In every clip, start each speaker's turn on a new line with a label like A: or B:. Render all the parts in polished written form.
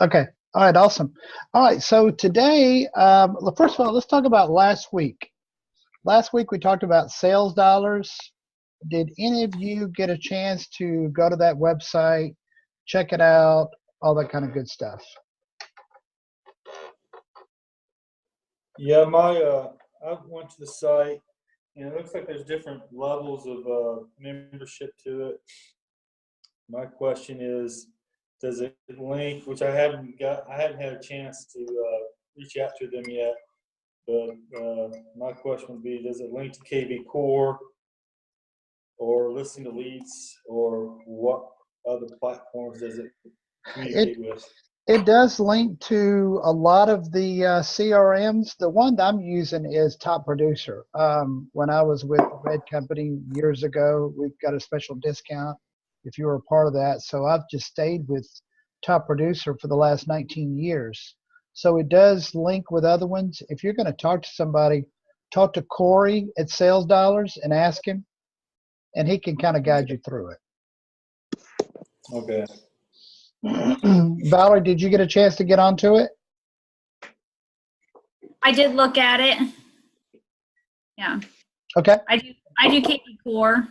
A: Okay. All right. Awesome. All right. So today, first of all, let's talk about last week. Last week we talked about sales dollars. Did any of you get a chance to go to that website, check it out, all that kind of good stuff?
B: Yeah, I went to the site, and it looks like there's different levels of membership to it. My question is, does it link? Which I haven't had a chance to reach out to them yet. But my question would be, does it link to KV Core, or listening to leads, or what other platforms does it communicate with?
A: It does link to a lot of the CRMs. The one that I'm using is Top Producer. When I was with the Red Company years ago, we got a special discount if you were a part of that. So I've just stayed with Top Producer for the last 19 years. So it does link with other ones. If you're going to talk to somebody, talk to Corey at Sales Dollars and ask him, and he can kind of guide you through it.
B: Okay.
A: Valerie, did you get a chance to get onto it?
C: I did look at it. Yeah.
A: Okay.
C: I do KV Core,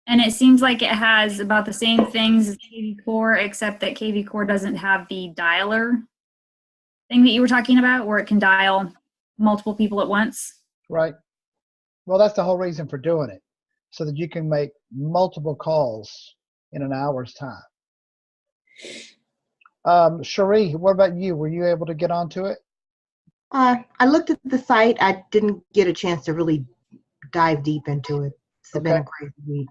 C: and it seems like it has about the same things as KV Core, except that KV Core doesn't have the dialer thing that you were talking about, where it can dial multiple people at once.
A: Right. Well, that's the whole reason for doing it, so that you can make multiple calls in an hour's time. Cherie, what about you? Were you able to get onto it?
D: I looked at the site. I didn't get a chance to really dive deep into it. It's been a crazy week.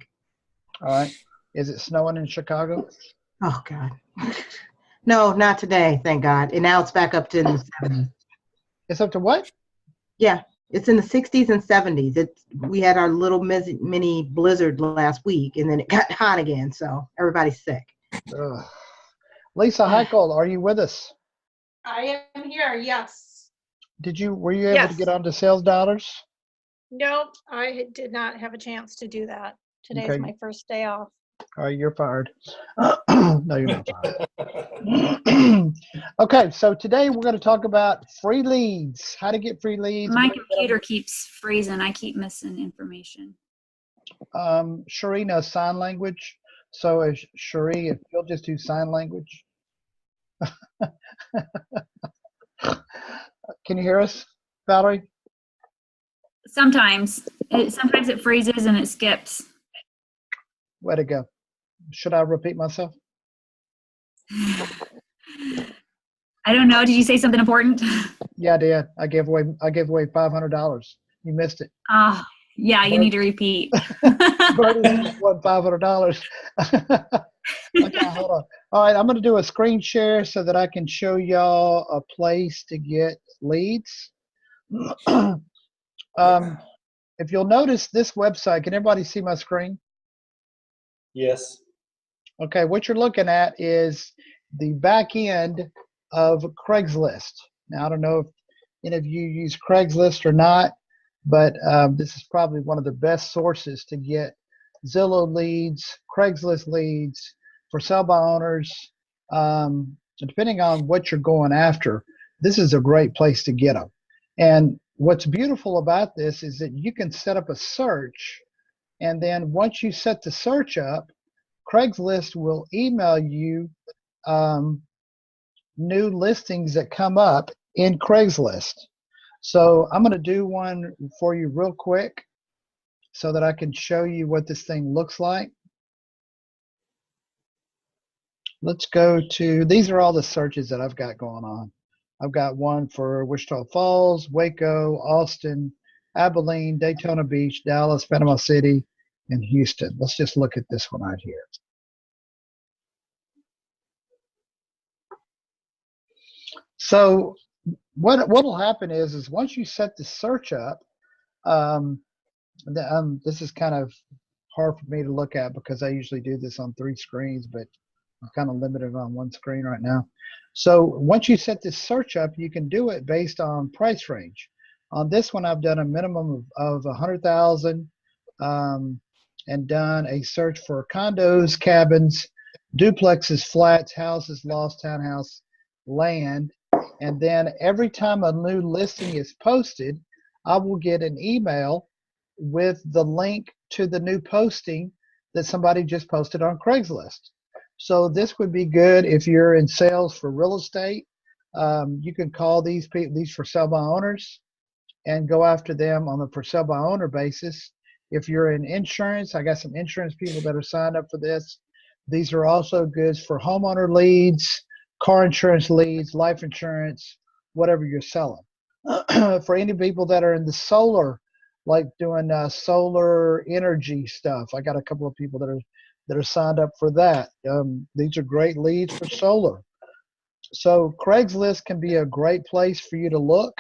A: All right. Is it snowing in Chicago?
D: Oh, God. No, not today, thank God. And now it's back up to in the 70s.
A: It's up to what?
D: Yeah, it's in the 60s and 70s. We had our little mini blizzard last week, and then it got hot again, so everybody's sick.
A: Ugh. Lisa Heichel, are you with us?
E: I am here, yes.
A: Were you able to get onto Sales Dollars?
E: Nope, I did not have a chance to do that. Today's my first day off.
A: All right, you're fired. No, you're not fired. Okay, so today we're going to talk about free leads, how to get free leads.
C: My computer keeps freezing. I keep missing information.
A: Cherie knows sign language. So, Cherie, if you'll just do sign language. Can you hear us, Valerie?
C: Sometimes it freezes and it skips.
A: Way to go. Should I repeat myself?
C: I don't know. Did you say something important?
A: Yeah, I did. I gave away $500. You missed it.
C: Oh, yeah, you need to repeat.
A: Bertie won $500. Okay, hold on. All right, I'm going to do a screen share so that I can show y'all a place to get leads. If you'll notice this website, can everybody see my screen?
B: Yes.
A: Okay, what you're looking at is the back end of Craigslist. Now, I don't know if any of you use Craigslist or not, but this is probably one of the best sources to get Zillow leads, Craigslist leads, for sale by owners. Depending on what you're going after, this is a great place to get them. And what's beautiful about this is that you can set up a search, and then once you set the search up, Craigslist will email you new listings that come up in Craigslist. So I'm going to do one for you real quick so that I can show you what this thing looks like. Let's go to, these are all the searches that I've got going on. I've got one for Wichita Falls, Waco, Austin, Abilene, Daytona Beach, Dallas, Panama City, and Houston. Let's just look at this one right here. So what will happen is once you set the search up, this is kind of hard for me to look at because I usually do this on 3 screens, but I'm kind of limited on 1 screen right now. So once you set this search up, you can do it based on price range. On this one, I've done a minimum of 100,000 and done a search for condos, cabins, duplexes, flats, houses, lofts, townhouse, land. And then every time a new listing is posted, I will get an email with the link to the new posting that somebody just posted on Craigslist. So this would be good if you're in sales for real estate. You can call these people, these for sale by owners, and go after them on a for sale by owner basis. If you're in insurance, I got some insurance people that are signed up for this. These are also good for homeowner leads, car insurance leads, life insurance, whatever you're selling. For any people that are in the solar, like doing solar energy stuff, I got a couple of people that are signed up for that. These are great leads for solar. So Craigslist can be a great place for you to look.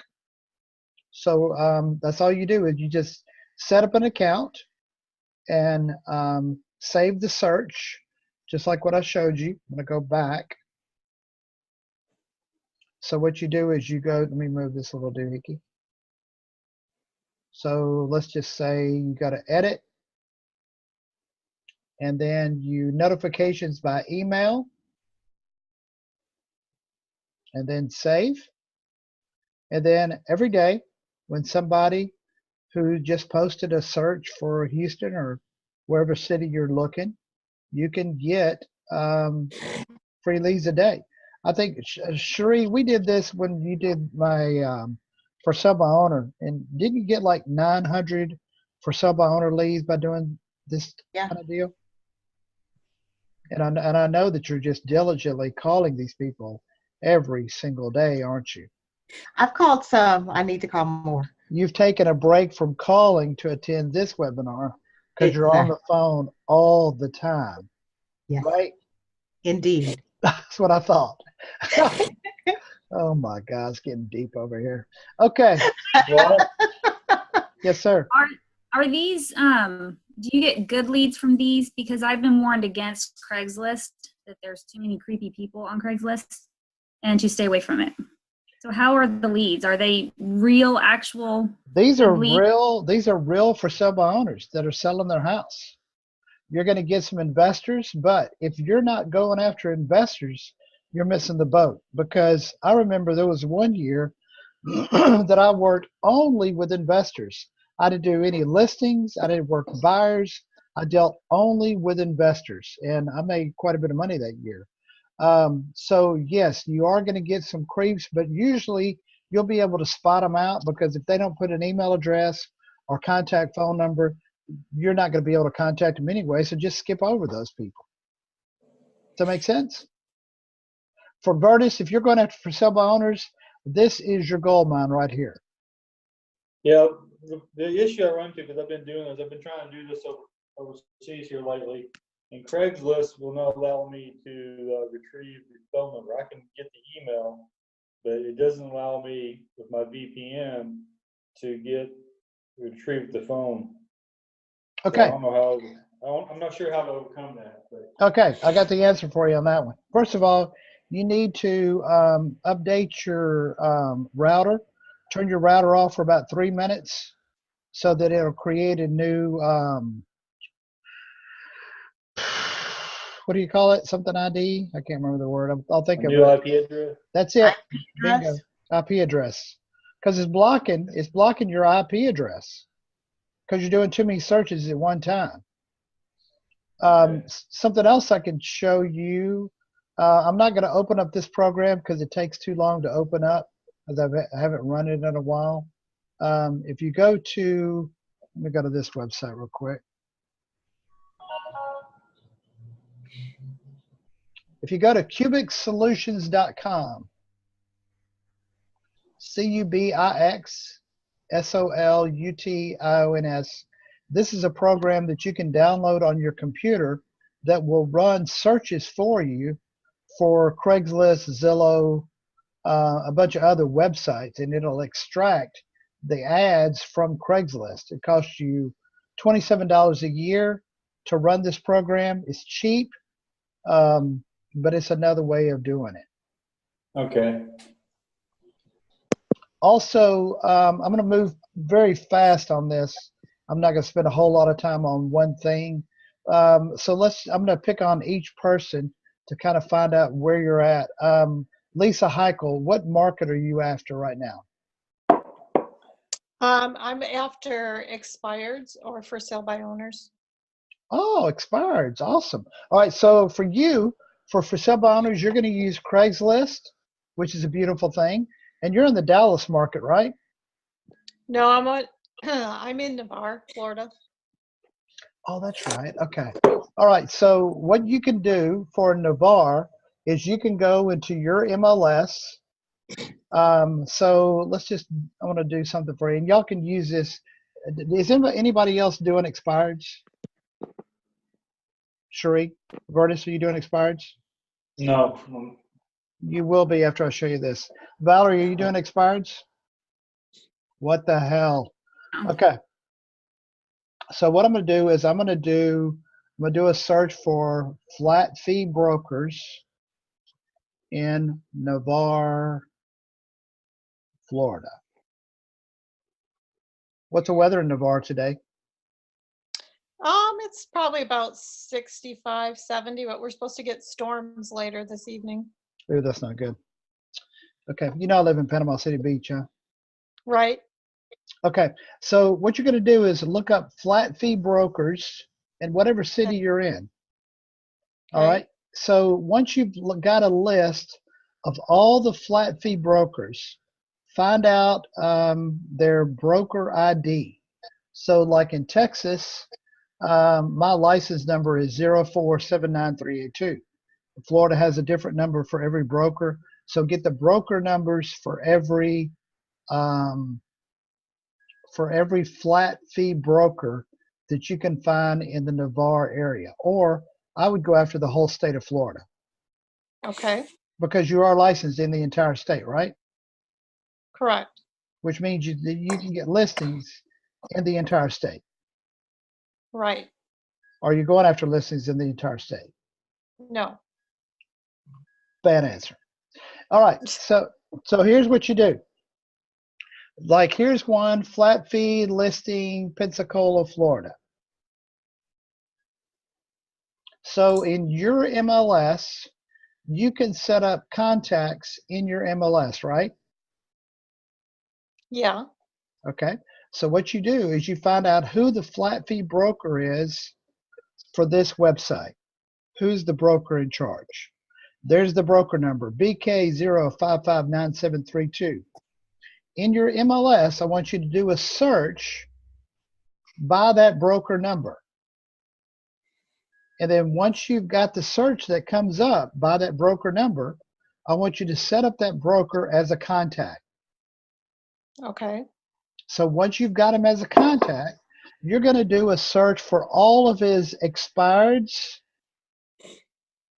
A: So that's all you do is you just set up an account and save the search, just like what I showed you. I'm going to go back. So what you do is you go, let me move this a little doohickey. So let's just say you got to edit, and then you notifications by email, and then save. And then every day when somebody who just posted a search for Houston or wherever city you're looking, you can get free leads a day. I think, Sheree, we did this when you did my for sale by owner, and didn't you get like 900 for sale by owner leads by doing this kind of deal? And I know that you're just diligently calling these people every single day, aren't you?
D: I've called some. I need to call more.
A: You've taken a break from calling to attend this webinar because you're on the phone all the time.
D: Yes.
A: Right?
D: Indeed.
A: That's what I thought. Oh my God, it's getting deep over here. Okay.
B: Well,
A: Yes, sir.
C: Are these, do you get good leads from these? Because I've been warned against Craigslist, that there's too many creepy people on Craigslist, and to stay away from it. So how are the leads? Are they real, actual?
A: These are
C: leads?
A: real. These are real for sale by owners that are selling their house. You're going to get some investors, but if you're not going after investors, you're missing the boat. Because I remember there was one year that I worked only with investors. I didn't do any listings. I didn't work with buyers. I dealt only with investors, and I made quite a bit of money that year. So yes, you are going to get some creeps, but usually you'll be able to spot them out, because if they don't put an email address or contact phone number, you're not going to be able to contact them anyway. So just skip over those people. Does that make sense? For Bertus, if you're going after for sale by owners, this is your gold mine right here.
B: yeah, the issue I run into, because I've been doing this, I've been trying to do this overseas here lately, and Craigslist will not allow me to retrieve the phone number. I can get the email, but it doesn't allow me with my VPN to retrieve the phone.
A: Okay.
B: So I don't know how. I'm not sure how to overcome that. But.
A: Okay, I got the answer for you on that one. First of all, you need to update your router. Turn your router off for about 3 minutes so that it'll create a new, what do you call it? Something ID? I can't remember the word. I'll think of
B: New
A: it.
B: IP address?
A: That's it.
D: IP
A: Bingo.
D: address?
A: IP address. Because it's blocking your IP address because you're doing too many searches at one time. Something else I can show you. I'm not going to open up this program because it takes too long to open up, as I haven't run it in a while. If you go to, let me go to this website real quick. If you go to cubicsolutions.com, CUBIXSOLUTIONS, this is a program that you can download on your computer that will run searches for you for Craigslist, Zillow, a bunch of other websites, and it'll extract the ads from Craigslist. It costs you $27 a year to run this program. It's cheap, but it's another way of doing it.
B: Okay.
A: Also, I'm going to move very fast on this. I'm not going to spend a whole lot of time on one thing. So I'm going to pick on each person to kind of find out where you're at. Lisa Heichel, what market are you after right now?
E: I'm after expireds or for sale by owners.
A: Oh, expireds. Awesome. All right. So for you, for sale by owners, you're going to use Craigslist, which is a beautiful thing. And you're in the Dallas market, right?
E: No, I'm in Navarre, Florida.
A: Oh, that's right. Okay. All right. So what you can do for Navarre is you can go into your MLS. So I want to do something for you. And y'all can use this. Is anybody else doing expireds? Cherie, Vertus, are you doing expireds?
B: No.
A: You will be after I show you this. Valerie, are you doing expireds? What the hell? Okay. So what I'm going to do is I'm going to do a search for flat fee brokers in Navarre, Florida. What's the weather in Navarre today?
E: It's probably about 65, 70, but we're supposed to get storms later this evening.
A: Ooh, that's not good. Okay. You know I live in Panama City Beach, huh?
E: Right.
A: Okay. So what you're going to do is look up flat fee brokers in whatever city you're in. All
E: Okay.
A: right. So once you've got a list of all the flat fee brokers, find out their broker ID. So like in Texas, my license number is 0479382. Florida has a different number for every broker. So get the broker numbers for every flat fee broker that you can find in the Navarre area. Or I would go after the whole state of Florida.
E: Okay.
A: Because you are licensed in the entire state, right?
E: Correct.
A: Which means you can get listings in the entire state.
E: Right.
A: Are you going after listings in the entire state?
E: No.
A: Bad answer. All right. So here's what you do. Like here's one flat fee listing, Pensacola, Florida. So in your MLS, you can set up contacts in your MLS, right?
E: Yeah.
A: Okay. So what you do is you find out who the flat fee broker is for this website. Who's the broker in charge? There's the broker number, BK0559732. In your MLS, I want you to do a search by that broker number. And then once you've got the search that comes up by that broker number, I want you to set up that broker as a contact.
E: Okay.
A: So once you've got him as a contact, you're going to do a search for all of his expireds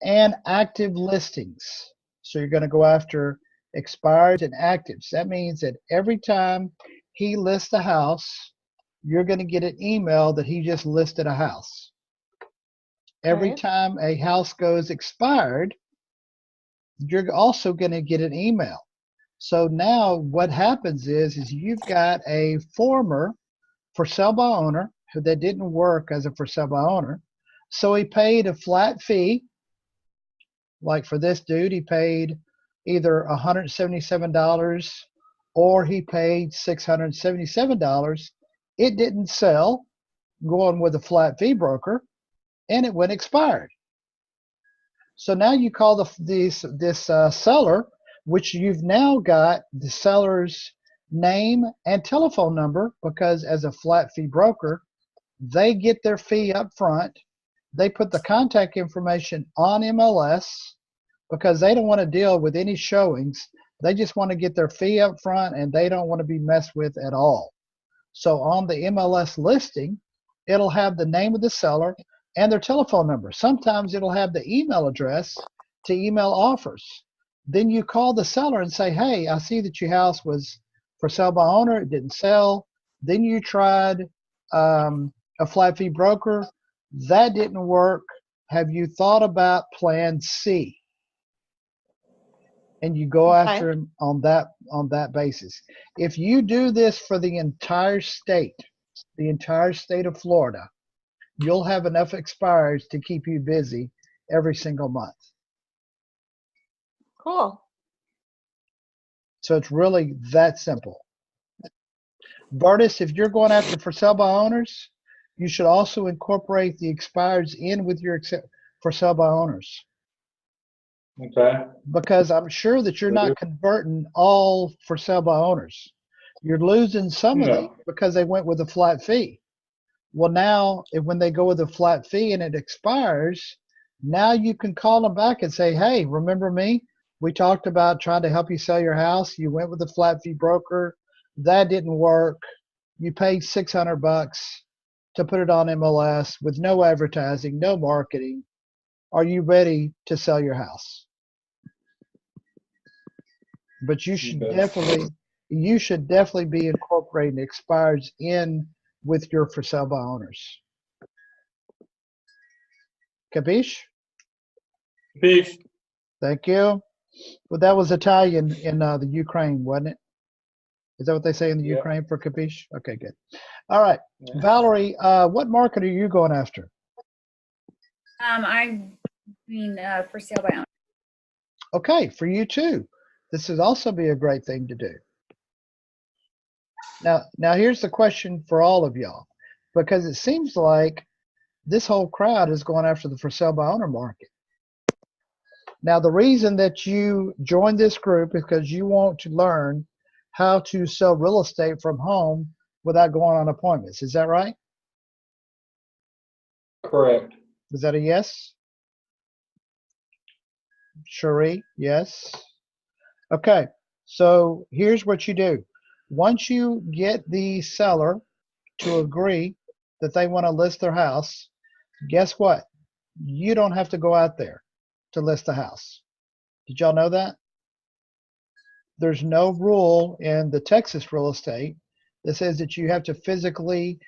A: and active listings. So you're going to go after expired and actives. That means that every time he lists a house, you're going to get an email that he just listed a house. Every
E: Okay.
A: time a house goes expired, you're also going to get an email. So now what happens is you've got a former for sale by owner that didn't work as a for sale by owner. So he paid a flat fee. Like for this dude, he paid either $177 or he paid $677. It didn't sell going with a flat fee broker and it went expired. So now you call this seller, which you've now got the seller's name and telephone number, because as a flat fee broker, they get their fee up front. They put the contact information on MLS because they don't want to deal with any showings. They just want to get their fee up front and they don't want to be messed with at all. So on the MLS listing, it'll have the name of the seller and their telephone number. Sometimes it'll have the email address to email offers. Then you call the seller and say, hey, I see that your house was for sale by owner. It didn't sell. Then you tried a flat fee broker. That didn't work. Have you thought about plan C? And you go
E: Okay.
A: after him on that basis. If you do this for the entire state of Florida, you'll have enough expires to keep you busy every single month.
E: Cool.
A: So it's really that simple. Vertus, if you're going after for sale by owners, you should also incorporate the expireds in with your for sale by owners.
B: Okay.
A: Because I'm sure that you're not converting all for sale by owners. You're losing some of them because they went with a flat fee. Well, now when they go with a flat fee and it expires, now you can call them back and say, hey, remember me? We talked about trying to help you sell your house. You went with a flat fee broker. That didn't work. You paid $600 to put it on MLS with no advertising, no marketing. Are you ready to sell your house? But you should definitely be incorporating expireds in with your for sale by owners. Capiche?
B: Capiche.
A: Thank you. Well, that was Italian in the Ukraine, wasn't it? Is that what they say in the Ukraine for capiche? Okay, good. All right, Valerie, what market are you going after?
C: I mean, for sale by owner.
A: Okay, for you too. This would also be a great thing to do. Now here's the question for all of y'all, because it seems like this whole crowd is going after the for sale by owner market. Now, the reason that you joined this group is because you want to learn how to sell real estate from home without going on appointments. Is that right?
B: Correct.
A: Is that a yes? Cherie, yes. Okay, so here's what you do. Once you get the seller to agree that they want to list their house, guess what? You don't have to go out there to list the house. Did y'all know that? There's no rule in the Texas real estate that says that you have to physically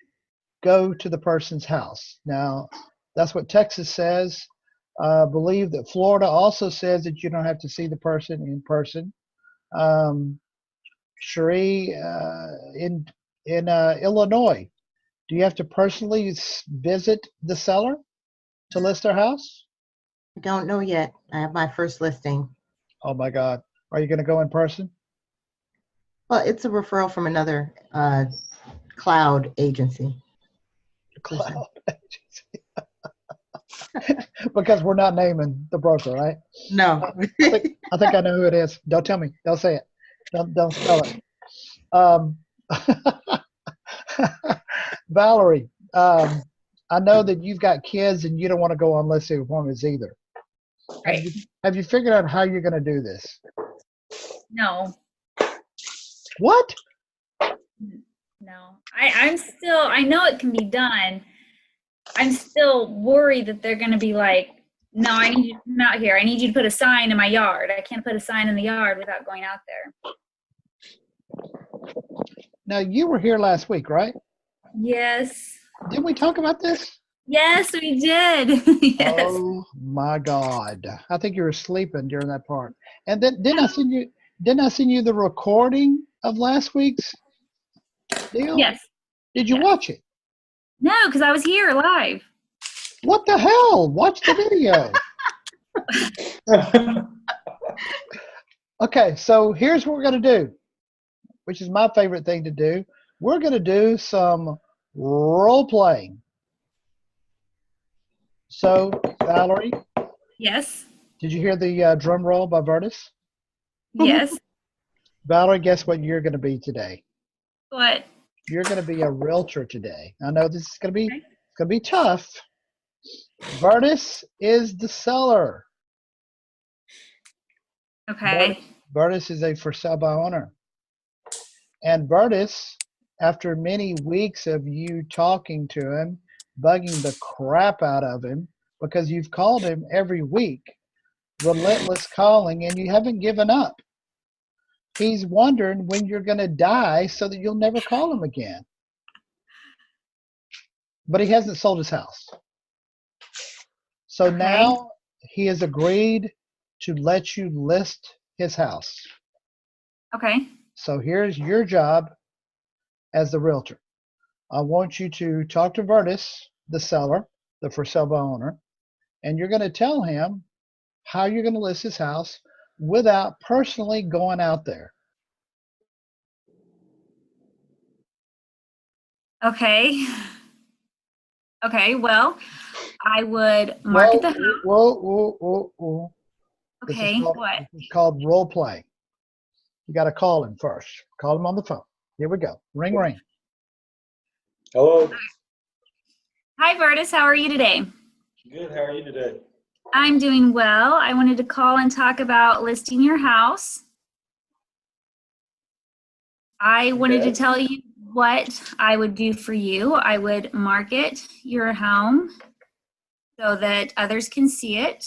A: go to the person's house. Now, that's what Texas says. I believe that Florida also says that you don't have to see the person in person. Cherie, in Illinois, do you have to personally visit the seller to list their house?
D: I don't know yet. I have my first listing.
A: Oh my God. Are you going to go in person?
D: Well, it's a referral from another cloud agency.
A: Cloud agency. Because we're not naming the broker, right?
D: No.
A: I think I know who it is. Don't tell me. Don't say it. Don't spell it. Valerie, I know that you've got kids and you don't want to go on listing appointments either.
C: Right.
A: Have you figured out how you're going to do this?
C: No.
A: What?
C: No. I know it can be done. I'm still worried that they're going to be like, no, I need you to come out here. I need you to put a sign in my yard. I can't put a sign in the yard without going out there.
A: Now, you were here last week, right?
C: Yes.
A: Didn't we talk about this?
C: Yes, we did. Yes.
A: Oh my God. I think you were sleeping during that part. And then didn't I send you the recording of last week's deal?
C: Yes.
A: Did you watch it?
C: No, because I was here live.
A: What the hell? Watch the video. Okay, so here's what we're going to do, which is my favorite thing to do. We're going to do some role playing. So, Valerie?
C: Yes.
A: Did you hear the drum roll by Vertus?
C: Yes.
A: Valerie, guess what you're going to be today?
C: What?
A: You're going to be a realtor today. I know this is going to be tough. Vertus is the seller.
C: Okay.
A: Vertus is a for sale by owner. And Vertus, after many weeks of you talking to him, bugging the crap out of him, because you've called him every week, relentless calling, and you haven't given up. He's wondering when you're going to die so that you'll never call him again. But he hasn't sold his house. So
C: Okay.
A: now he has agreed to let you list his house.
C: Okay.
A: So here's your job as the realtor. I want you to talk to Vertus, the seller, the for sale by owner, and you're going to tell him how you're going to list his house without personally going out there.
C: Okay. Okay, well, I would market the house.
A: Whoa.
C: Okay, what?
A: This is called role play. You got to call him first. Call him on the phone. Here we go. Ring, ring.
B: Hello.
C: Hi, Vertus. How are you today?
B: Good. How are you today?
C: I'm doing well. I wanted to call and talk about listing your house. I wanted to tell you what I would do for you. I would market your home so that others can see it,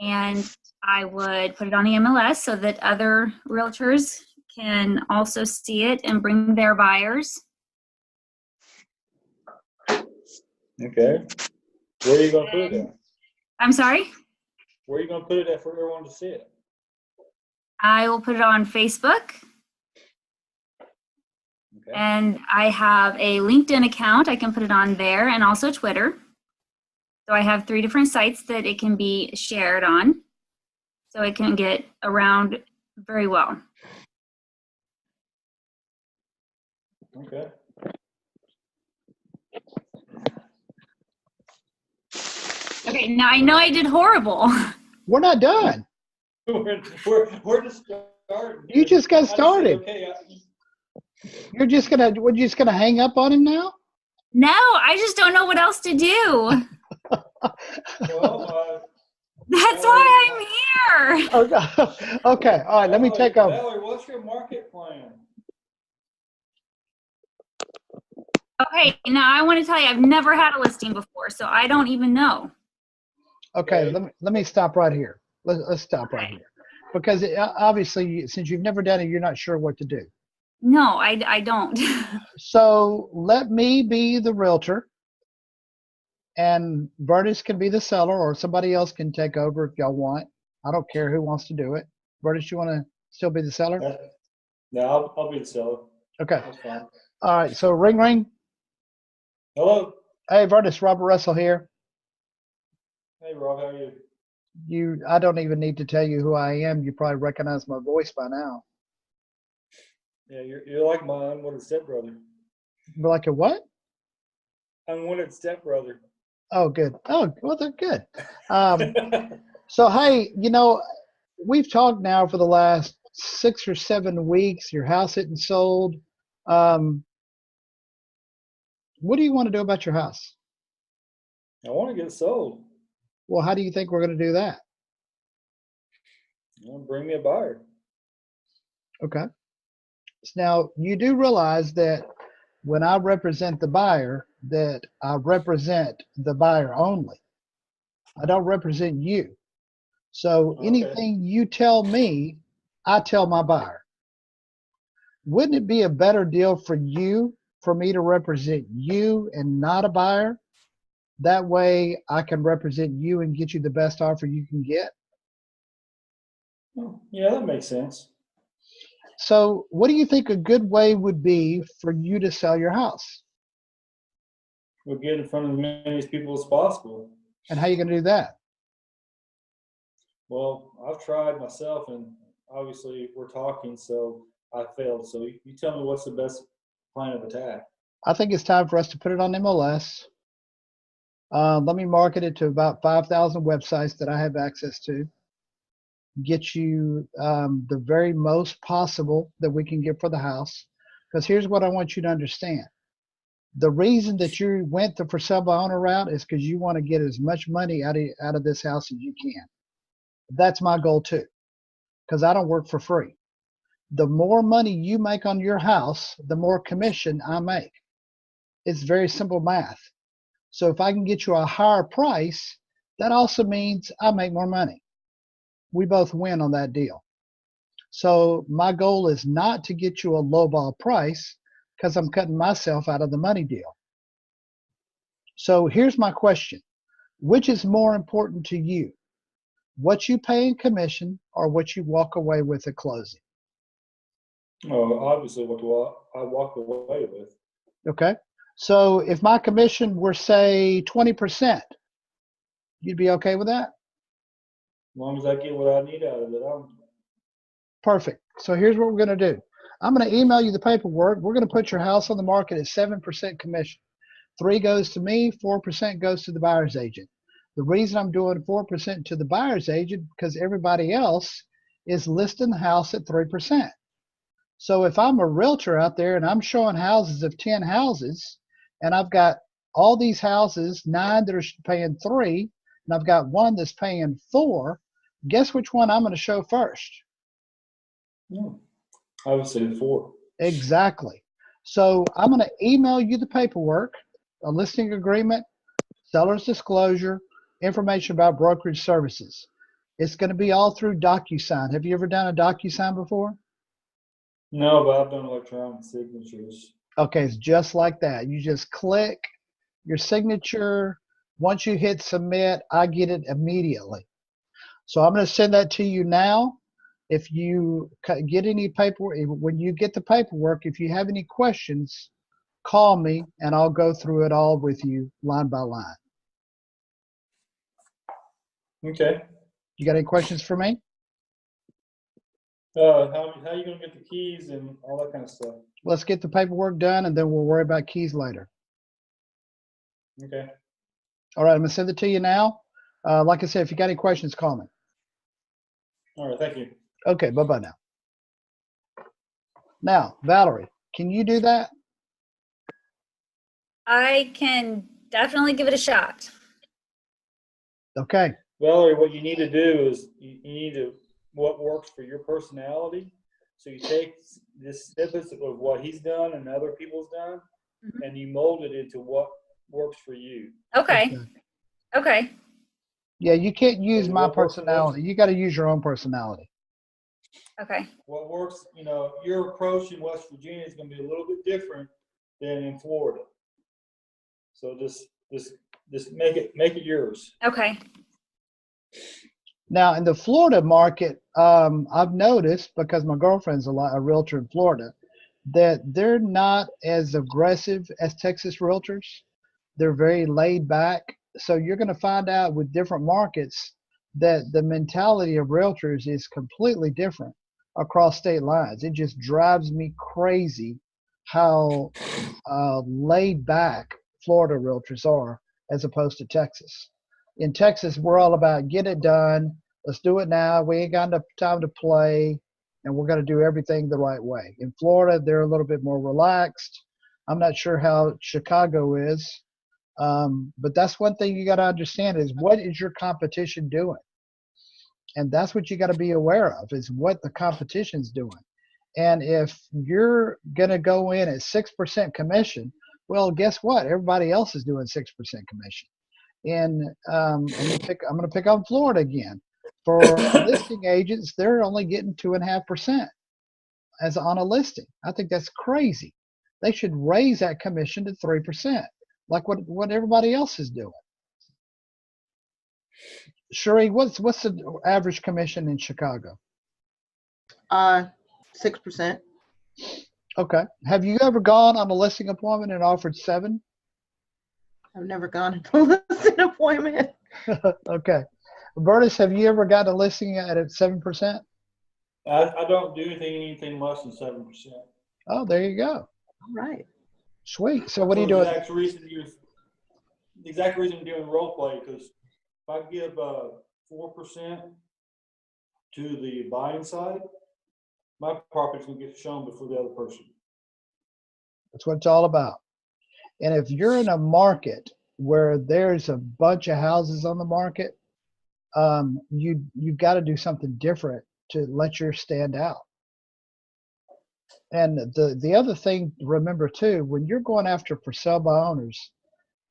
C: and I would put it on the MLS so that other realtors can also see it and bring their buyers.
B: Okay. Where are you going to put it at?
C: I'm sorry?
B: Where are you going to put it at for everyone to see it?
C: I will put it on Facebook.
B: Okay.
C: And I have a LinkedIn account. I can put it on there, and also Twitter. So I have 3 different sites that it can be shared on. So it can get around very well.
B: Okay.
C: Okay, now I know I did horrible.
A: We're not done.
B: We're just starting.
A: You just got started.
B: Okay.
A: We're just gonna hang up on him now?
C: No, I just don't know what else to do.
B: Well,
C: That's why I'm here.
A: Okay. All right. Let me take over.
B: Valerie, what's your market plan?
C: Okay, now I want to tell you, I've never had a listing before, so I don't even know.
A: Okay. Let me stop right here. Let's stop right here, because obviously, since you've never done it, you're not sure what to do.
C: No, I don't.
A: So let me be the realtor, and Vertus can be the seller, or somebody else can take over if y'all want. I don't care who wants to do it. Vertus, you want to still be the seller?
B: No, I'll be the seller.
A: Okay.
B: That's fine.
A: All right. So ring, ring.
B: Hello.
A: Hey, Vertus, Robert Russell here.
B: Hey, Rob, how are you?
A: I don't even need to tell you who I am. You probably recognize my voice by now.
B: Yeah, you're like my unwanted stepbrother.
A: But like a what?
B: Unwanted stepbrother.
A: Oh, good. Oh, well, they're good. So, hey, we've talked now for the last 6 or 7 weeks. Your house isn't sold. What do you want to do about your house?
B: I want to get it sold.
A: Well, how do you think we're going to do that?
B: Bring me a buyer.
A: Okay. Now, you do realize that when I represent the buyer, that I represent the buyer only. I don't represent you. So anything you tell me, I tell my buyer. Wouldn't it be a better deal for you for me to represent you and not a buyer? That way I can represent you and get you the best offer you can get.
B: Yeah, that makes sense.
A: So what do you think a good way would be for you to sell your house?
B: We'll get in front of as many people as possible.
A: And how are you going to do that?
B: Well, I've tried myself, and obviously we're talking, so I failed. So you tell me what's the best plan of attack.
A: I think it's time for us to put it on MLS. Let me market it to about 5,000 websites that I have access to. Get you the very most possible that we can get for the house. Because here's what I want you to understand. The reason that you went the for sale by owner route is because you want to get as much money out of this house as you can. That's my goal too, because I don't work for free. The more money you make on your house, the more commission I make. It's very simple math. So if I can get you a higher price, that also means I make more money. We both win on that deal. So my goal is not to get you a lowball price, because I'm cutting myself out of the money deal. So here's my question. Which is more important to you? What you pay in commission or what you walk away with at closing?
B: Oh, obviously what I walk away with.
A: Okay. So if my commission were, say, 20%, you'd be okay with that?
B: As long as I get what I need out of it, I'm
A: Perfect. So here's what we're going to do. I'm going to email you the paperwork. We're going to put your house on the market at 7% commission. 3 goes to me, 4% goes to the buyer's agent. The reason I'm doing 4% to the buyer's agent because everybody else is listing the house at 3%. So if I'm a realtor out there and I'm showing houses of 10 houses, and I've got all these houses, 9 that are paying 3, and I've got 1 that's paying 4, guess which one I'm going to show first?
B: I would say 4.
A: Exactly. So I'm going to email you the paperwork, a listing agreement, seller's disclosure, information about brokerage services. It's going to be all through DocuSign. Have you ever done a DocuSign before?
B: No, but I've done electronic signatures.
A: Okay, it's just like that. You just click your signature. Once you hit submit, I get it immediately. So I'm going to send that to you now. If you get any paperwork, when you get the paperwork, if you have any questions, call me and I'll go through it all with you line by line.
B: Okay.
A: You got any questions for me?
B: How are you going to get the keys and all that kind of stuff?
A: Let's get the paperwork done and then we'll worry about keys later.
B: Okay.
A: All right, I'm going to send it to you now. Like I said, if you got any questions, call me.
B: All right, thank you.
A: Okay, bye-bye now. Now, Valerie, can you do that?
C: I can definitely give it a shot.
A: Okay.
B: Valerie, what you need to do is you need to what works for your personality. So you take this snippets of what he's done and other people's done, and you mold it into what works for you.
C: Okay. Okay.
A: Yeah, you can't use
B: So
A: my
B: what works for
A: personality. You got to use your own personality.
C: Okay.
B: What works, your approach in West Virginia is going to be a little bit different than in Florida. So just make it yours.
C: Okay.
A: Now, in the Florida market, I've noticed, because my girlfriend's a realtor in Florida, that they're not as aggressive as Texas realtors. They're very laid back. So you're going to find out with different markets that the mentality of realtors is completely different across state lines. It just drives me crazy how laid back Florida realtors are as opposed to Texas. In Texas, we're all about get it done. Let's do it now. We ain't got enough time to play, and we're going to do everything the right way. In Florida, they're a little bit more relaxed. I'm not sure how Chicago is, but that's one thing you got to understand is what is your competition doing? And that's what you got to be aware of is what the competition's doing. And if you're going to go in at 6% commission, well, guess what? Everybody else is doing 6% commission. And I'm going to pick on Florida again. For listing agents, they're only getting 2.5% as on a listing. I think that's crazy. They should raise that commission to 3%, like what everybody else is doing. Sheree, what's the average commission in Chicago?
D: 6%.
A: Okay. Have you ever gone on a listing appointment and offered 7?
D: I've never gone into a listing appointment.
A: Okay. Bertus, have you ever got a listing at 7%?
B: I don't do anything less than 7%.
A: Oh, there you go.
D: All right.
A: Sweet. So what are you doing?
B: The exact reason I'm doing role play, because if I give 4% to the buying side, my property's going to get shown before the other person.
A: That's what it's all about. And if you're in a market where there's a bunch of houses on the market, you've got to do something different to let yours stand out. And the other thing to remember too, when you're going after for sale by owners,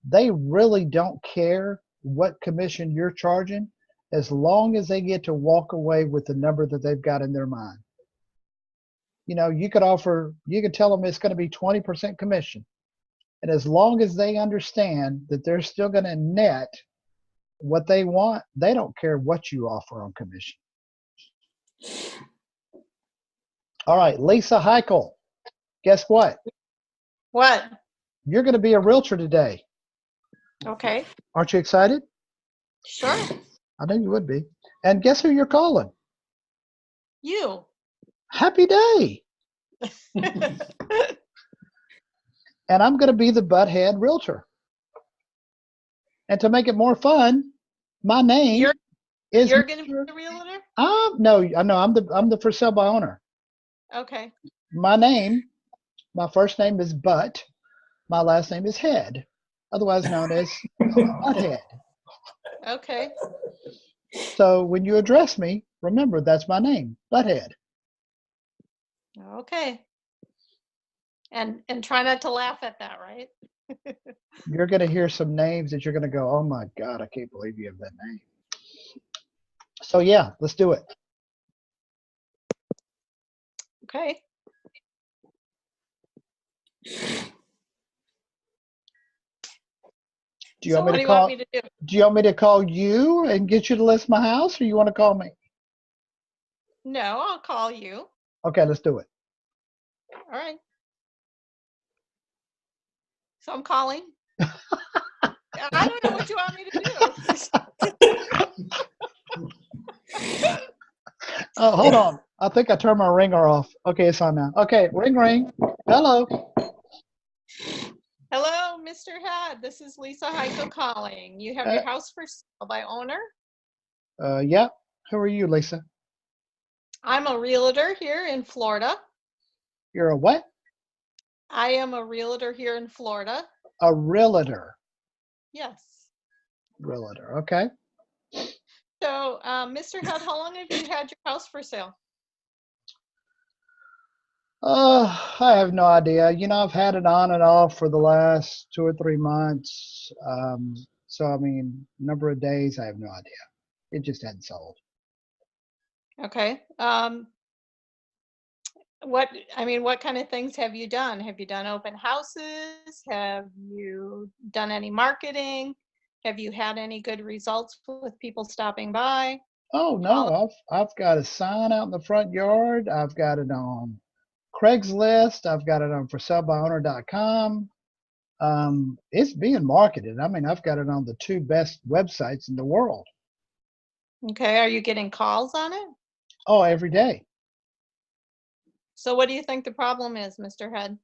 A: they really don't care what commission you're charging as long as they get to walk away with the number that they've got in their mind. You could tell them it's going to be 20% commission. And as long as they understand that they're still going to net what they want, they don't care what you offer on commission. All right, Lisa Heichel, guess what?
E: What?
A: You're going to be a realtor today.
E: Okay,
A: Aren't you excited?
E: sure.
A: I knew you would be. And guess who you're calling?
E: You.
A: Happy day. And I'm going to be the butthead realtor. And to make it more fun, my name is
E: You're going to be
A: Mr.
E: the realtor?
A: No, I know I'm the for sale by owner.
E: Okay.
A: My name, my first name is Butt. My last name is Head, otherwise known as Butthead.
E: Okay.
A: So when you address me, remember that's my name, Butthead.
E: Okay. And try not to laugh at that, right?
A: You're going to hear some names that you're going to go, oh my God, I can't believe you have that name. So yeah, let's do it.
E: Okay.
A: Do you
E: So
A: want
E: what
A: me
E: do
A: to
E: you want
A: call?
E: me to do?
A: Do you want me to call you and get you to list my house, or you want to call me?
E: No, I'll call you.
A: Okay, let's do it.
E: All right. So I'm calling. I don't know what you want me to do.
A: Hold on. I think I turned my ringer off. Okay, it's on now. Okay, ring. Hello.
E: Hello, Mr. Head. This is Lisa Heiko calling. You have your house for sale by owner?
A: Yeah. Who are you, Lisa?
E: I'm a realtor here in Florida.
A: You're a what?
E: I am a realtor here in Florida.
A: A realtor.
E: Yes.
A: Realtor. Okay.
E: So, Mr. Head, how long have you had your house for sale?
A: I have no idea. You know, I've had it on and off for the last 2 or 3 months. So I mean, number of days, I have no idea. It just hadn't sold.
E: Okay. What kind of things have you done? Have you done open houses? Have you done any marketing? Have you had any good results with people stopping by?
A: Oh no, I've got a sign out in the front yard. I've got it on Craigslist. I've got it on forsalebyowner.com. It's being marketed. I mean, I've got it on the 2 best websites in the world.
E: Okay, are you getting calls on it?
A: Oh, every day.
E: So what do you think the problem is, Mr. Head?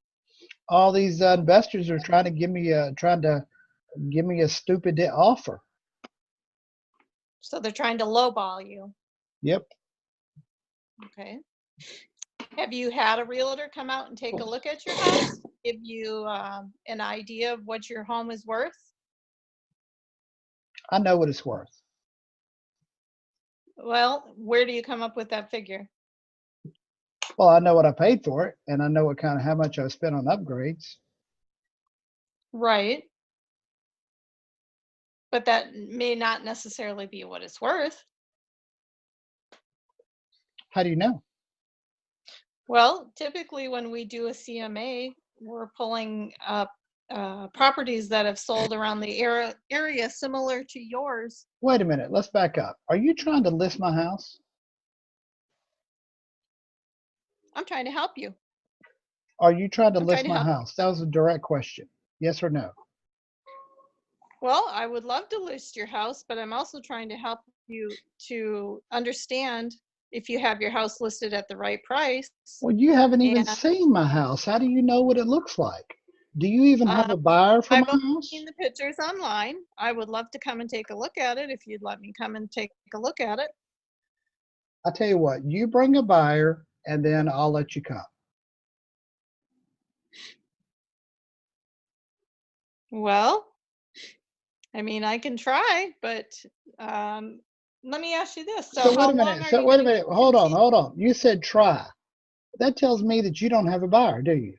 A: All these investors are trying to give me a stupid offer.
E: So they're trying to lowball you.
A: Yep.
E: Okay. Have you had a realtor come out and take a look at your house? Give you an idea of what your home is worth?
A: I know what it's worth.
E: Well, where do you come up with that figure?
A: Well, I know what I paid for it, and I know how much I spent on upgrades.
E: Right. But that may not necessarily be what it's worth.
A: How do you know?
E: Well, typically when we do a CMA, we're pulling up properties that have sold around the area similar to yours.
A: Wait a minute. Let's back up. Are you trying to list my house?
E: I'm trying to help you.
A: Are you trying to
E: I'm
A: list
E: trying to
A: my
E: help.
A: house? That was a direct question. Yes or no?
E: Well, I would love to list your house, but I'm also trying to help you to understand if you have your house listed at the right price.
A: Well, you haven't even
E: And
A: seen my house. How do you know what it looks like? Do you even have a buyer for
E: I've
A: my
E: only
A: house?
E: seen the pictures online. I would love to come and take a look at it if you'd let me come and take a look at it.
A: I tell you what, you bring a buyer and then I'll let you come.
E: Well, I mean, I can try, but let me ask you this. So
A: So wait
E: how
A: a
E: long
A: minute.
E: are
A: So
E: you
A: wait a
E: gonna
A: minute. Hold on. You said try. That tells me that you don't have a buyer, do you?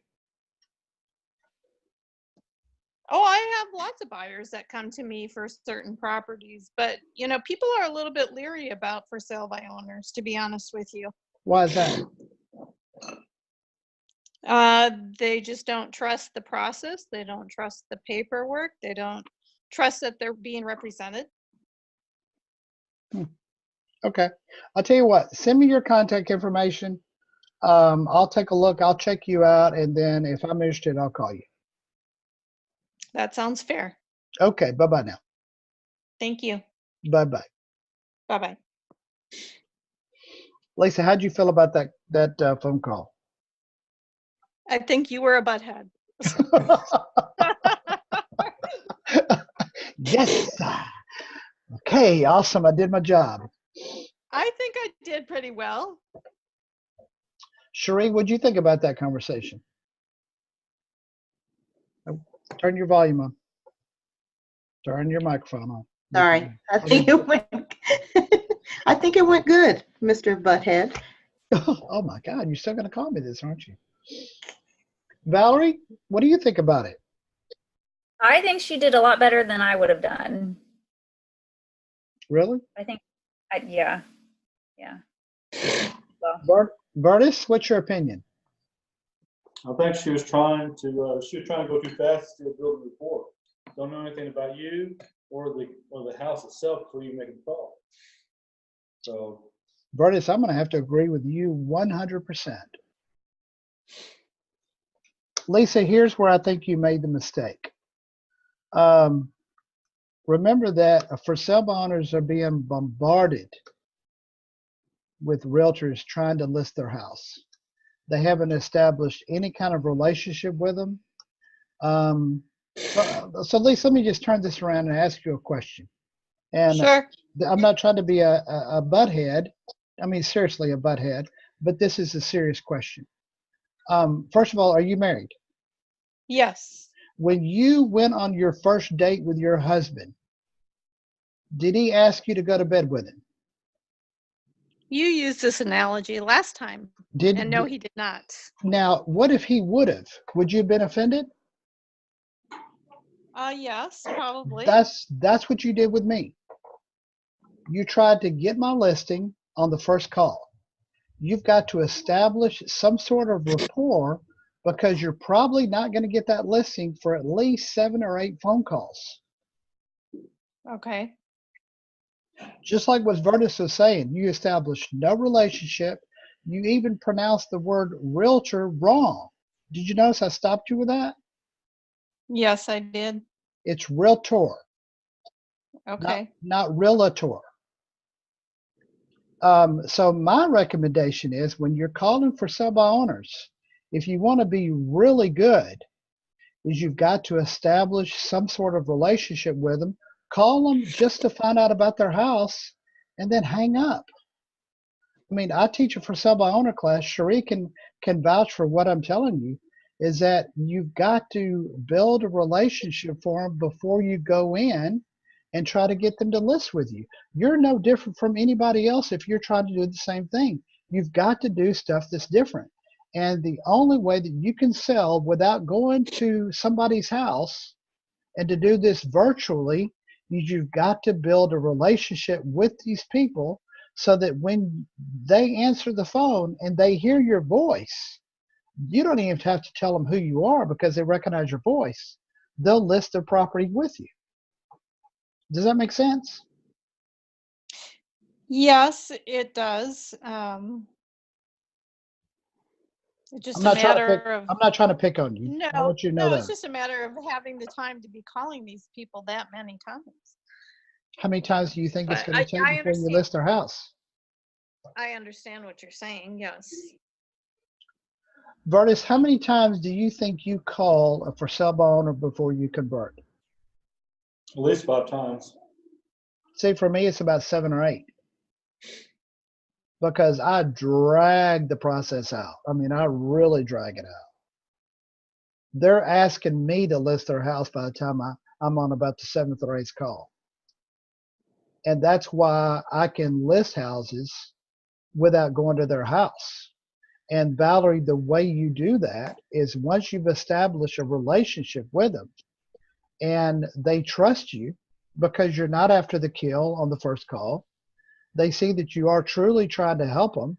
E: Oh, I have lots of buyers that come to me for certain properties, but you know, people are a little bit leery about for sale by owners, to be honest with you.
A: Why is that?
E: They just don't trust the process. They don't trust the paperwork. They don't trust that they're being represented.
A: Okay. I'll tell you what, send me your contact information. I'll take a look. I'll check you out. And then if I'm interested, I'll call you.
E: That sounds fair.
A: Okay. Bye-bye now.
E: Thank you.
A: Bye-bye.
E: Bye-bye.
A: Lisa, how'd you feel about that phone call?
E: I think you were a butthead.
A: Yes. Okay, awesome. I did my job.
E: I think I did pretty well.
A: Cherie, what'd you think about that conversation? Turn your volume on. Turn your microphone on.
D: Sorry, I think it went. I think it went good, Mr. Butthead.
A: Oh my God, you're still going to call me this, aren't you? Valerie, what do you think about it?
C: I think she did a lot better than I would have done.
A: Really?
C: I think, yeah. Well,
A: Bertus, what's your opinion?
B: I think she was trying to go too fast instead of building rapport. Don't know anything about you or the house itself before you make a call. So,
A: Bertus, I'm going to have to agree with you 100%. Lisa, here's where I think you made the mistake. Remember that for sale by owners are being bombarded with realtors trying to list their house. They haven't established any kind of relationship with them. So Lisa, let me just turn this around and ask you a question. And
E: Sure.
A: I'm not trying to be a butthead. I mean, seriously, a butthead, but this is a serious question. First of all, are you married?
E: Yes.
A: When you went on your first date with your husband, did he ask you to go to bed with him?
E: You used this analogy last time. And no, he did not.
A: Now, what if he would have? Would you have been offended?
E: Yes, probably.
A: That's what you did with me. You tried to get my listing on the first call. You've got to establish some sort of rapport because you're probably not going to get that listing for at least 7 or 8 phone calls.
E: Okay.
A: Just like what Vertus was saying, you established no relationship. You even pronounced the word realtor wrong. Did you notice I stopped you with that?
E: Yes, I did.
A: It's realtor.
E: Okay.
A: Not realtor. So my recommendation is when you're calling for sub owners, if you want to be really good, is you've got to establish some sort of relationship with them. Call them just to find out about their house and then hang up. I mean, I teach a for sale by owner class. Cherie can vouch for what I'm telling you, is that you've got to build a relationship for them before you go in and try to get them to list with you. You're no different from anybody else if you're trying to do the same thing. You've got to do stuff that's different. And the only way that you can sell without going to somebody's house and to do this virtually is you've got to build a relationship with these people so that when they answer the phone and they hear your voice, you don't even have to tell them who you are because they recognize your voice. They'll list their property with you. Does that make sense?
E: Yes, it does. It's just a matter of.
A: I'm not trying to pick on you.
E: No,
A: I want you to know
E: no,
A: that.
E: it's just a matter of having the time to be calling these people that many times.
A: How many times do you think it's
E: But
A: going to take
E: I
A: before you
E: understand.
A: list their house?
E: I understand what you're saying. Yes.
A: Vertus, how many times do you think you call a for sale by owner before you convert?
B: at least 5 times.
A: See, for me, it's about 7 or 8 because I drag the process out. I mean, I really drag it out. They're asking me to list their house by the time I'm on about the 7th or 8th call. And that's why I can list houses without going to their house. And Valerie, the way you do that is once you've established a relationship with them and they trust you because you're not after the kill on the first call, they see that you are truly trying to help them.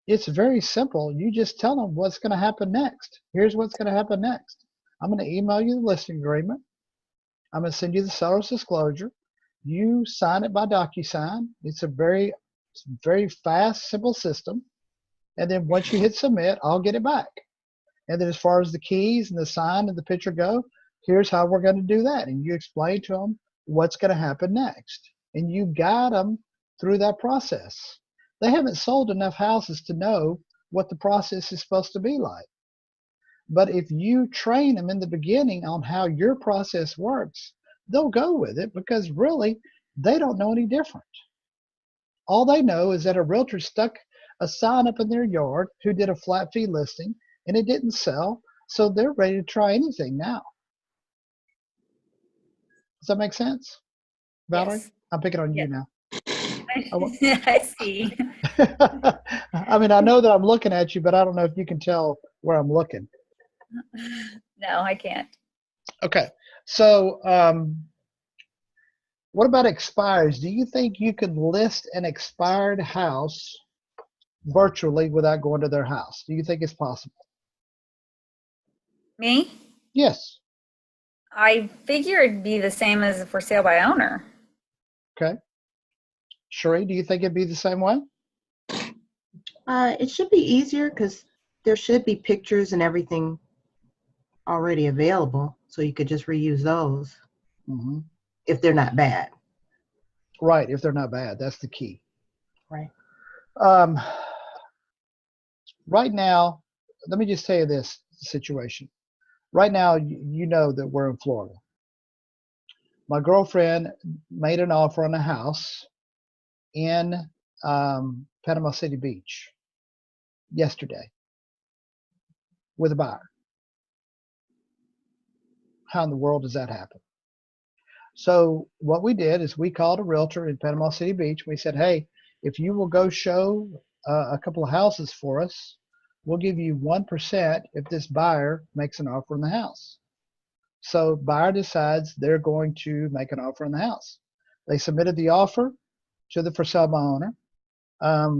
A: It's very simple. You just tell them what's going to happen next. Here's what's going to happen next. I'm going to email you the listing agreement. I'm going to send you the seller's disclosure. You sign it by DocuSign. It's a very fast, simple system. And then once you hit submit, I'll get it back. And then as far as the keys and the sign and the picture go, here's how we're going to do that. And you explain to them what's going to happen next. And you guide them through that process. They haven't sold enough houses to know what the process is supposed to be like. But if you train them in the beginning on how your process works, they'll go with it because really they don't know any different. All they know is that a realtor stuck a sign up in their yard who did a flat fee listing and it didn't sell. So they're ready to try anything now. Does that make sense, Valerie?
C: Yes.
A: I'm picking on you
C: Yes.
A: now.
C: I see.
A: I mean, I know that I'm looking at you, but I don't know if you can tell where I'm looking.
C: No, I can't.
A: Okay. So, what about expires? Do you think you could list an expired house virtually without going to their house? Do you think it's possible?
C: Me?
A: Yes.
C: I figure it'd be the same as for sale by owner.
A: Okay. Sheree, do you think it'd be the same way?
D: It should be easier because there should be pictures and everything already available, so you could just reuse those
A: Mm-hmm.
D: if they're not bad.
A: Right. If they're not bad, that's the key.
D: Right.
A: Right now, let me just tell you this situation. Right now, you know that we're in Florida. My girlfriend made an offer on a house in Panama City Beach yesterday with a buyer. How in the world does that happen? So what we did is we called a realtor in Panama City Beach. We said, hey, if you will go show a couple of houses for us, we'll give you 1% if this buyer makes an offer on the house. So buyer decides they're going to make an offer on the house. They submitted the offer to the for sale by owner.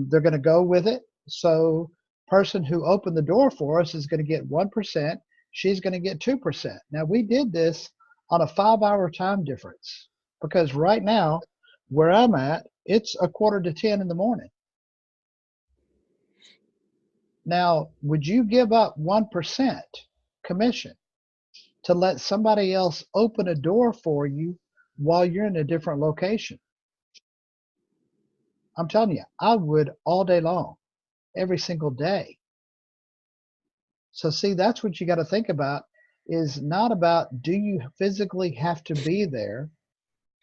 A: They're going to go with it. So person who opened the door for us is going to get 1%. She's going to get 2%. Now we did this on a 5-hour time difference because right now where I'm at, it's 9:45 in the morning. Now, would you give up 1% commission to let somebody else open a door for you while you're in a different location? I'm telling you, I would all day long, every single day. So see, that's what you got to think about is not about do you physically have to be there,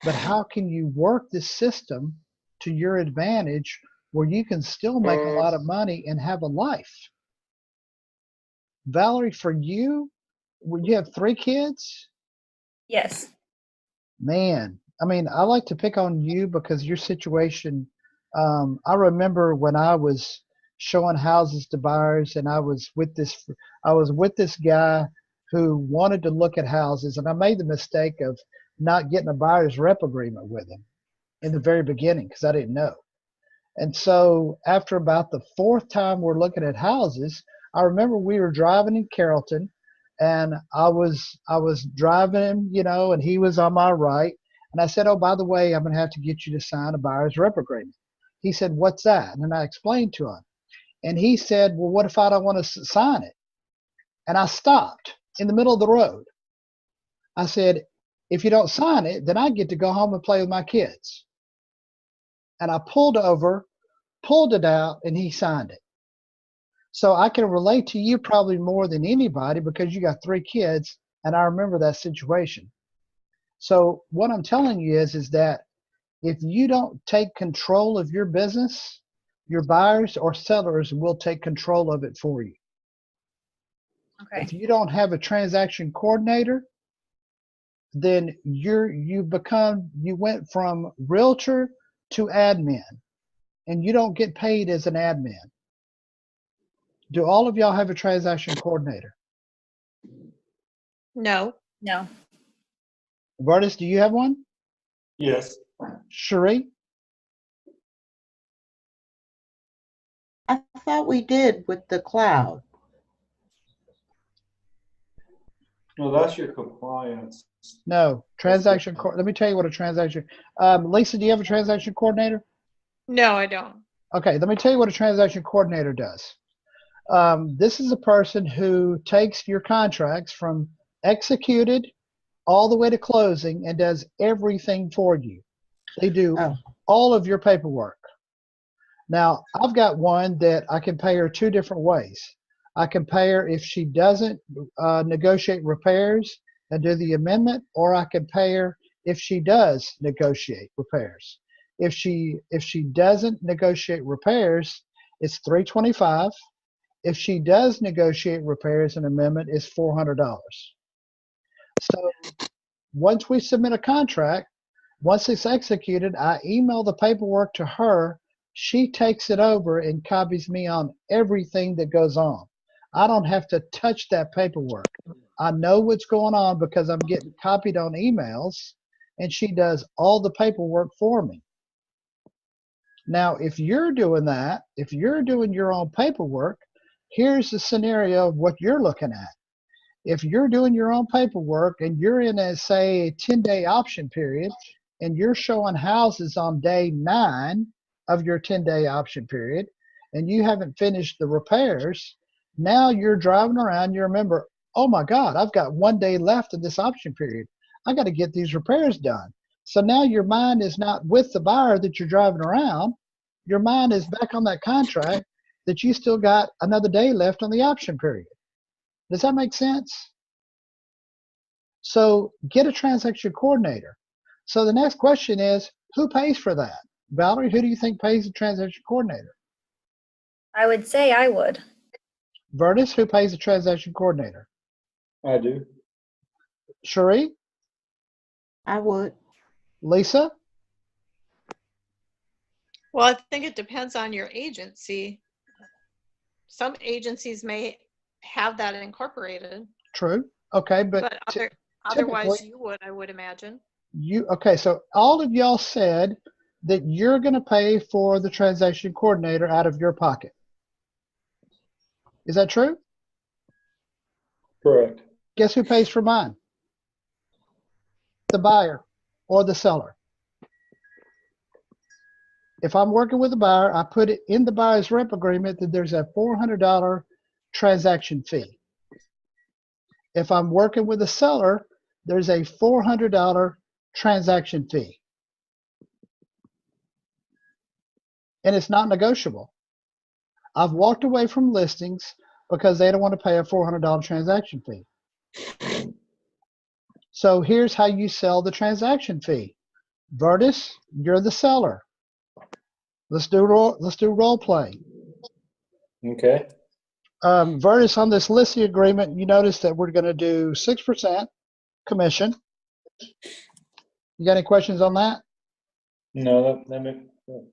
A: but how can you work this system to your advantage where you can still make a lot of money and have a life. Valerie, for you, when you have 3 kids,
C: Yes.
A: man, I mean, I like to pick on you because your situation, I remember when I was showing houses to buyers and I was with this guy who wanted to look at houses, and I made the mistake of not getting a buyer's rep agreement with him in the very beginning because I didn't know. And so after about the 4th time we're looking at houses, I remember we were driving in Carrollton and I was driving, and he was on my right. And I said, oh, by the way, I'm going to have to get you to sign a buyer's rep agreement. He said, what's that? And then I explained to him. And he said, well, what if I don't want to sign it? And I stopped in the middle of the road. I said, if you don't sign it, then I get to go home and play with my kids. And I pulled over, pulled it out, and he signed it. So I can relate to you probably more than anybody because you got 3 kids, and I remember that situation. So what I'm telling you is that if you don't take control of your business, your buyers or sellers will take control of it for you.
C: Okay.
A: If you don't have a transaction coordinator, then you went from realtor to admin, and you don't get paid as an admin. Do all of y'all have a transaction coordinator?
E: No.
C: No.
A: Vertus, do you have one?
B: Yes.
A: Cherie?
D: I thought we did with the cloud.
B: No, that's your compliance.
A: No. Transaction. Let me tell you what a transaction. Lisa, do you have a transaction coordinator?
E: No, I don't.
A: Okay, let me tell you what a transaction coordinator does. This is a person who takes your contracts from executed all the way to closing and does everything for you. They do all of your paperwork. Now, I've got one that I can pay her 2 different ways. I can pay her if she doesn't negotiate repairs and do the amendment, or I can pay her if she does negotiate repairs. If she doesn't negotiate repairs, it's $325. If she does negotiate repairs and amendment, it's $400. So once we submit a contract, once it's executed, I email the paperwork to her. She takes it over and copies me on everything that goes on. I don't have to touch that paperwork. I know what's going on because I'm getting copied on emails, and she does all the paperwork for me. Now, if you're doing that, if you're doing your own paperwork, here's the scenario of what you're looking at. If you're doing your own paperwork and you're in a, say, a 10-day option period, and you're showing houses on day 9 of your 10-day option period, and you haven't finished the repairs, now you're driving around, you remember, oh my God, I've got 1 day left of this option period. I got to get these repairs done. So now your mind is not with the buyer that you're driving around. Your mind is back on that contract that you still got another day left on the option period. Does that make sense? So get a transaction coordinator. So the next question is, who pays for that? Valerie, who do you think pays the transaction coordinator?
C: I would say I would.
A: Vertus, who pays the transaction coordinator?
B: I do.
A: Cherie?
D: I would.
A: Lisa?
E: Well, I think it depends on your agency. Some agencies may have that incorporated,
A: True. Okay, but
E: otherwise
A: typically,
E: you would, I would imagine.
A: okay, so all of y'all said that you're going to pay for the transaction coordinator out of your pocket. Is that true?
B: Correct.
A: Guess who pays for mine? The buyer or the seller. If I'm working with a buyer, I put it in the buyer's rep agreement that there's a $400 transaction fee. If I'm working with a seller, there's a $400 transaction fee. And it's not negotiable. I've walked away from listings because they don't want to pay a $400 transaction fee. So here's how you sell the transaction fee. Vertus, you're the seller. Let's do role play.
B: Okay.
A: Vertus, on this listing agreement, you notice that we're going to do 6% commission. You got any questions on that?
B: No, that makes sense.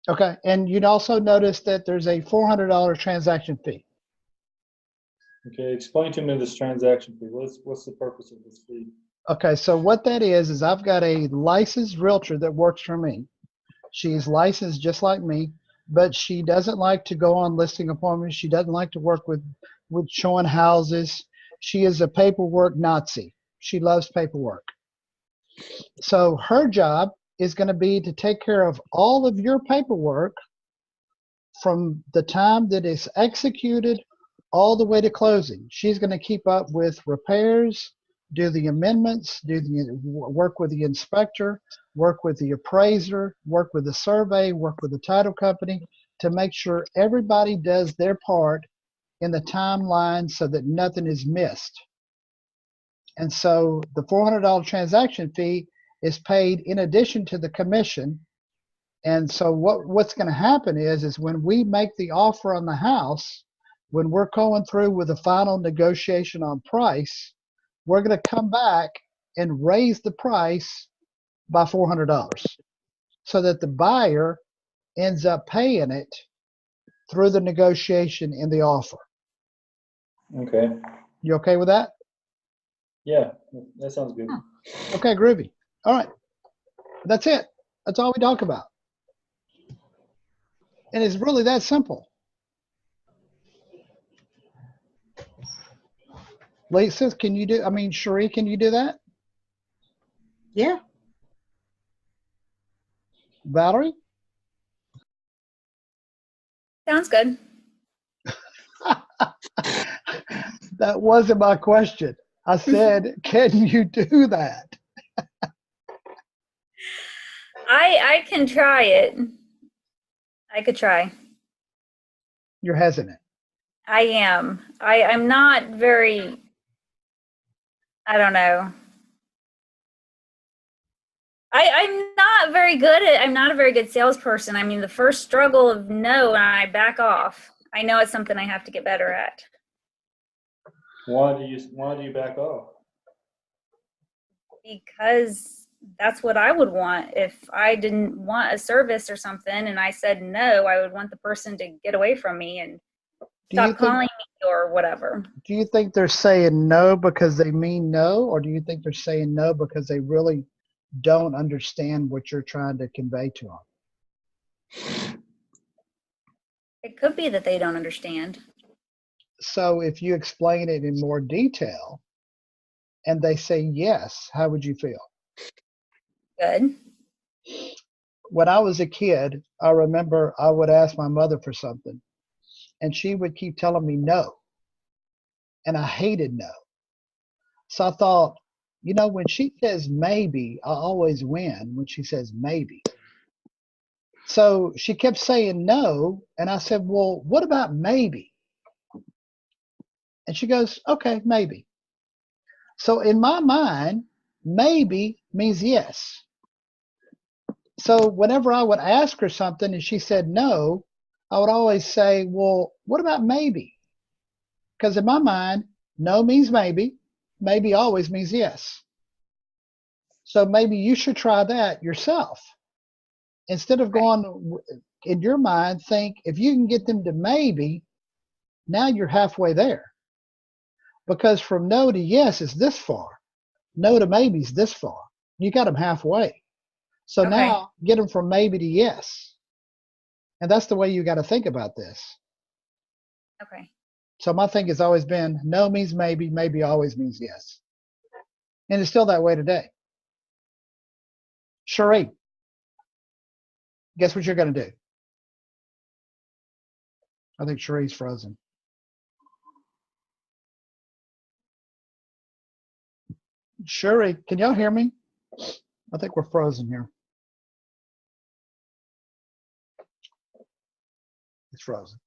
A: Okay, and you'd also notice that there's a $400 transaction fee.
B: Okay, explain to me this transaction fee. What's the purpose of this fee?
A: Okay, so what that is I've got a licensed realtor that works for me. She's licensed just like me, but she doesn't like to go on listing appointments. She doesn't like to work with showing houses. She is a paperwork Nazi. She loves paperwork. So her job is going to be to take care of all of your paperwork from the time that it's executed all the way to closing. She's going to keep up with repairs, do the amendments, work with the inspector, work with the appraiser, work with the survey, work with the title company to make sure everybody does their part in the timeline so that nothing is missed. And so the $400 transaction fee is paid in addition to the commission. And so what's going to happen is when we make the offer on the house, when we're going through with the final negotiation on price, we're going to come back and raise the price by $400 so that the buyer ends up paying it through the negotiation in the offer.
B: Okay.
A: You okay with that?
B: Yeah, that sounds good.
A: Okay, groovy. All right. That's it. That's all we talk about. And it's really that simple. Lisa, Cherie, can you do that?
D: Yeah.
A: Valerie?
C: Sounds good.
A: That wasn't my question. I said, can you do that?
C: I can try it. I could try.
A: You're hesitant.
C: I am. I'm not very, I don't know. I'm not a very good salesperson. I mean, the first struggle of no, and I back off. I know it's something I have to get better at.
B: Why do you back off?
C: Because that's what I would want. If I didn't want a service or something and I said no, I would want the person to get away from me and stop calling me or whatever.
A: Do you think they're saying no because they mean no, or do you think they're saying no because they really don't understand what you're trying to convey to them?
C: It could be that they don't understand.
A: So if you explain it in more detail and they say yes, how would you feel?
C: Good.
A: When I was a kid, I remember I would ask my mother for something and she would keep telling me no. And I hated no. So I thought, you know, when she says maybe, I always win when she says maybe. So she kept saying no. And I said, well, what about maybe? And she goes, okay, maybe. So in my mind, maybe means yes. So whenever I would ask her something and she said no, I would always say, well, what about maybe? Because in my mind, no means maybe. Maybe always means yes. So maybe you should try that yourself. Instead of going in your mind, think if you can get them to maybe, now you're halfway there. Because from no to yes is this far. No to maybe is this far. You got them halfway. So
C: Okay.
A: now get them from maybe to yes. And that's the way you got to think about this.
C: Okay.
A: So my thing has always been no means maybe, maybe always means yes. And it's still that way today. Cherie, guess what you're going to do? I think Cherie's frozen. Cherie, can y'all hear me? I think we're frozen here. It's frozen.